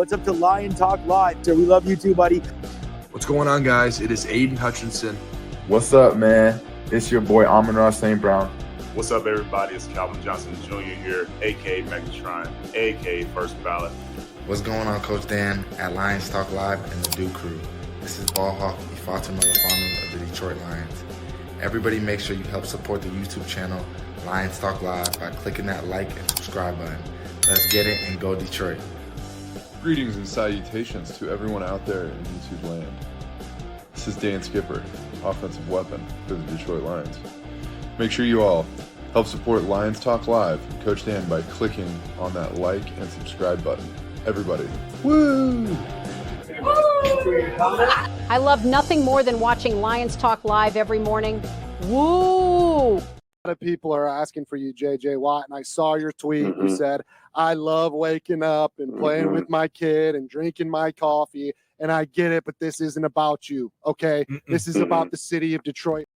What's up to Lion Talk Live? So we love you too, buddy. What's going on, guys? It is Aiden Hutchinson. What's up, man? It's your boy Amon-Ra St. Brown. What's up, everybody? It's Calvin Johnson Jr. here, a.k.a. Megatron, a.k.a. First Ballot. What's going on, Coach Dan at Lions Talk Live and the Duke Crew? This is Ball Hawk Ifeatu Melifonwu of the Detroit Lions. Everybody make sure you help support the YouTube channel Lions Talk Live by clicking that like and subscribe button. Let's get it and go Detroit. Greetings and salutations to everyone out there in YouTube land. This is Dan Skipper, offensive weapon for the Detroit Lions. Make sure you all help support Lions Talk Live and Coach Dan by clicking on that like and subscribe button. Everybody, woo! I love nothing more than watching Lions Talk Live every morning. Woo! A lot of people are asking for you, JJ Watt, and I saw your tweet. You said, I love waking up and playing with my kid and drinking my coffee, and I get it, but this isn't about you, okay? This is about the city of Detroit.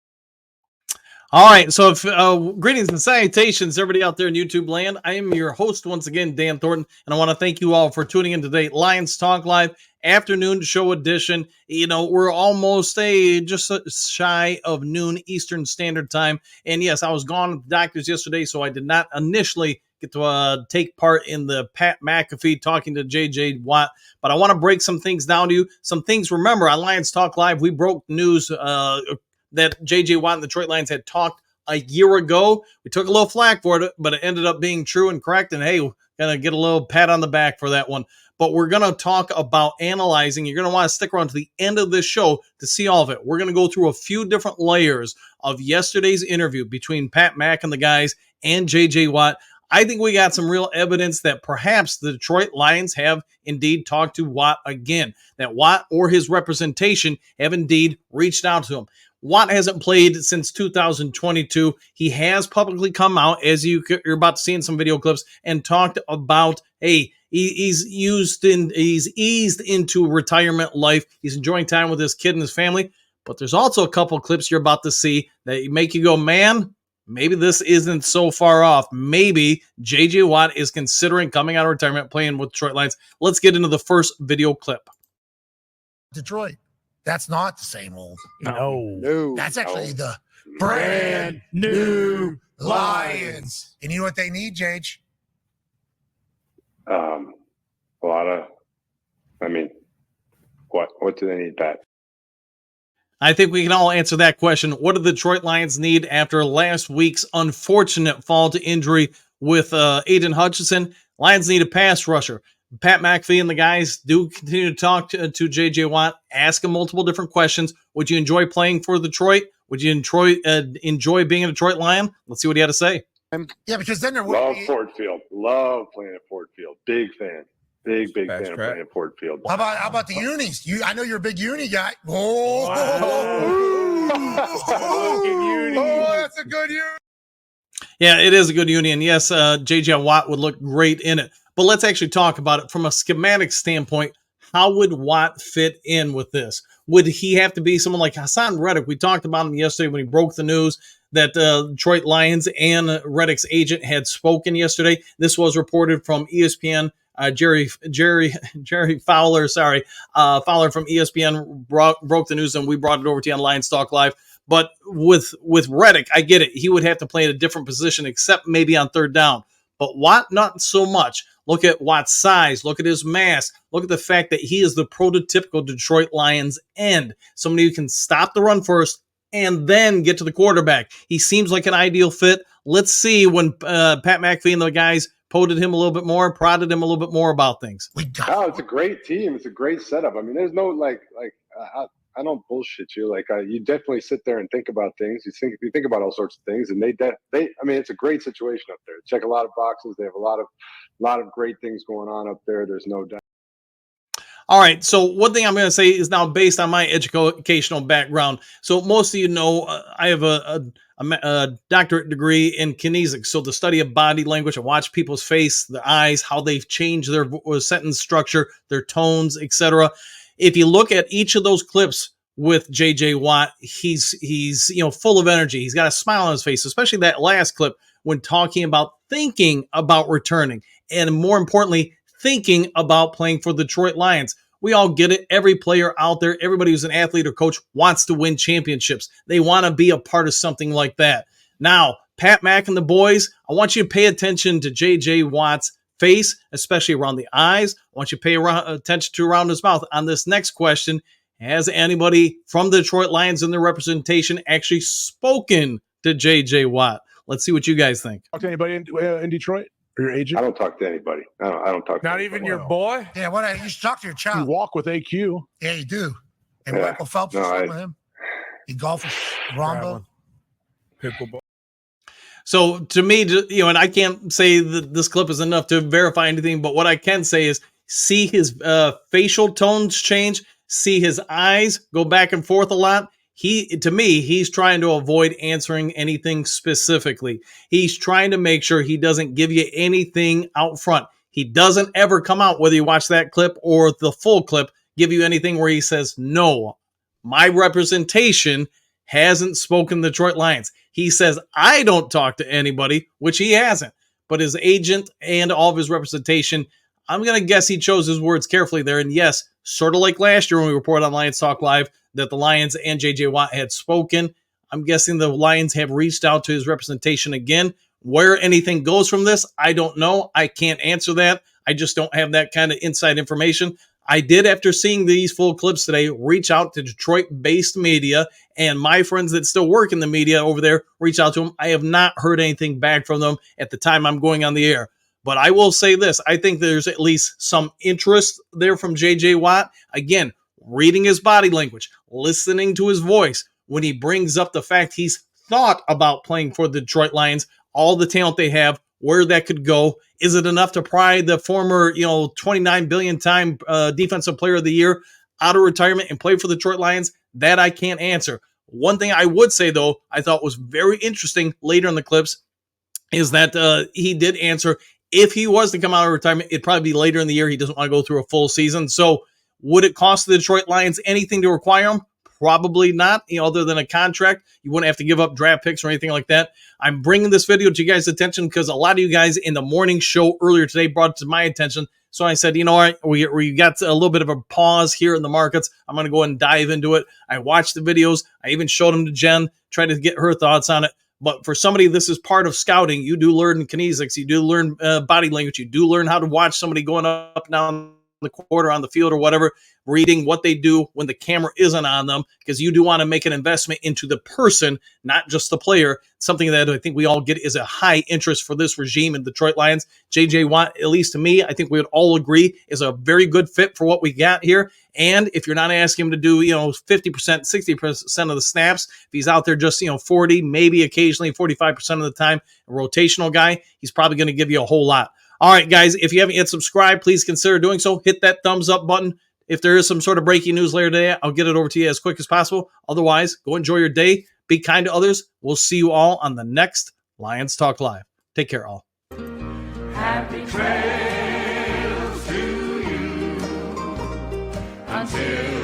All right, so greetings and salutations, everybody out there in YouTube land. I am your host once again, Dan Thornton, and I want to thank you all for tuning in today. Lions Talk Live afternoon show edition. You know, we're almost just shy of noon Eastern Standard Time, and yes, I was gone with the doctors yesterday, so I did not initially get to take part in the Pat McAfee talking to JJ Watt, but I want to break some things down to you. Some things, remember, on Lions Talk Live, we broke news that J.J. Watt and the Detroit Lions had talked a year ago. We took a little flack for it, but it ended up being true and correct. And hey, we're going to get a little pat on the back for that one. But we're going to talk about analyzing. You're going to want to stick around to the end of this show to see all of it. We're going to go through a few different layers of yesterday's interview between Pat Mack and the guys and J.J. Watt. I think we got some real evidence that perhaps the Detroit Lions have indeed talked to Watt again, that Watt or his representation have indeed reached out to him. Watt hasn't played since 2022. He has publicly come out, as you're about to see in some video clips, and talked about, hey, he's eased into retirement life. He's enjoying time with his kid and his family. But there's also a couple clips you're about to see that make you go, man, maybe this isn't so far off. Maybe J.J. Watt is considering coming out of retirement, playing with Detroit Lions. Let's get into the first video clip. Detroit. That's not the same old. No. That's actually the brand new Lions. And you know what they need, Jage? A lot of, what do they need, Pat? I think we can all answer that question. What do the Detroit Lions need after last week's unfortunate fall to injury with Aiden Hutchinson? Lions need a pass rusher. Pat McAfee and the guys do continue to talk to J.J. Watt, ask him multiple different questions. Would you enjoy playing for Detroit? Would you enjoy being a Detroit Lion? Let's see what he had to say. Yeah, because then Love Ford Field. Love playing at Ford Field. Big fan. Big fan of playing at Ford Field. How about the unis? I know you're a big uni guy. Wow. That's a good uni. Yeah, it is a good union. Yes, J.J. Watt would look great in it. But let's actually talk about it from a schematic standpoint. How would Watt fit in with this? Would he have to be someone like Haason Reddick? We talked about him yesterday when he broke the news that Detroit Lions and Reddick's agent had spoken yesterday. This was reported from ESPN. Jerry Fowler, Fowler from ESPN broke the news, and we brought it over to you on Lions Talk Live. But with Reddick, I get it. He would have to play at a different position, except maybe on third down. But Watt, not so much. Look at Watt's size. Look at his mass. Look at the fact that he is the prototypical Detroit Lions end. Somebody who can stop the run first and then get to the quarterback. He seems like an ideal fit. Let's see when Pat McAfee and the guys prodded him a little bit more about things. It's a great team. It's a great setup. I mean, there's no I don't bullshit you. You definitely sit there and think about things. You think about all sorts of things, and it's a great situation up there. Check a lot of boxes. They have a lot of great things going on up there. There's no doubt. All right. So one thing I'm going to say is now based on my educational background. So most of you know I have a doctorate degree in kinesics. So the study of body language. I watch people's face, their eyes, how they've changed their sentence structure, their tones, etc. If you look at each of those clips with J.J. Watt, he's full of energy. He's got a smile on his face, especially that last clip when talking about thinking about returning. And more importantly, thinking about playing for the Detroit Lions. We all get it. Every player out there, everybody who's an athlete or coach wants to win championships. They want to be a part of something like that. Now, Pat Mack and the boys, I want you to pay attention to J.J. Watt's face, especially around the eyes. I want you to pay attention to around his mouth. On this next question, has anybody from the Detroit Lions in their representation actually spoken to J.J. Watt? Let's see what you guys think. Talk to anybody in Detroit or your agent? I don't talk to anybody. I don't talk to Not anybody. even your boy? Yeah, what? You should talk to your You child. walk with AQ. Yeah, you do. And Yeah. Michael Phelps No, is I- with him. You golf with Rombo. Pickleball. So to me, and I can't say that this clip is enough to verify anything, but what I can say is see his facial tones change, see his eyes go back and forth a lot. To me, he's trying to avoid answering anything specifically. He's trying to make sure he doesn't give you anything out front. He doesn't ever come out, whether you watch that clip or the full clip, give you anything where he says, no, my representation hasn't spoken to the Detroit Lions. He says, I don't talk to anybody, which he hasn't. But his agent and all of his representation, I'm going to guess he chose his words carefully there. And yes, sort of like last year when we reported on Lions Talk Live that the Lions and J.J. Watt had spoken, I'm guessing the Lions have reached out to his representation again. Where anything goes from this, I don't know. I can't answer that. I just don't have that kind of inside information. I did, after seeing these full clips today, reach out to Detroit-based media, and my friends that still work in the media over there reach out to them. I have not heard anything back from them at the time I'm going on the air. But I will say this. I think there's at least some interest there from J.J. Watt. Again, reading his body language, listening to his voice, when he brings up the fact he's thought about playing for the Detroit Lions, all the talent they have, where that could go. Is it enough to pry the former, 29 billion time defensive player of the year out of retirement and play for the Detroit Lions? That I can't answer. One thing I would say, though, I thought was very interesting later in the clips is that he did answer if he was to come out of retirement, it'd probably be later in the year. He doesn't want to go through a full season. So would it cost the Detroit Lions anything to require him? Probably not, other than a contract. You wouldn't have to give up draft picks or anything like that. I'm bringing this video to you guys' attention because a lot of you guys in the morning show earlier today brought it to my attention. So I said, you know what, we got a little bit of a pause here in the markets. I'm going to go ahead and dive into it. I watched the videos. I even showed them to Jen, tried to get her thoughts on it. But for somebody, this is part of scouting. You do learn kinesics. You do learn body language. You do learn how to watch somebody going up and down the court or on the field or whatever, reading what they do when the camera isn't on them, because you do want to make an investment into the person, not just the player. Something that I think we all get is a high interest for this regime in Detroit Lions. J.J. Watt, at least to me, I think we would all agree is a very good fit for what we got here. And if you're not asking him to do, 50%, 60% of the snaps, if he's out there just, 40, maybe occasionally 45% of the time, a rotational guy, he's probably going to give you a whole lot. All right, guys, if you haven't yet subscribed, please consider doing so. Hit that thumbs up button. If there is some sort of breaking news later today, I'll get it over to you as quick as possible. Otherwise, go enjoy your day. Be kind to others. We'll see you all on the next Lions Talk Live. Take care, all. Happy trails to you until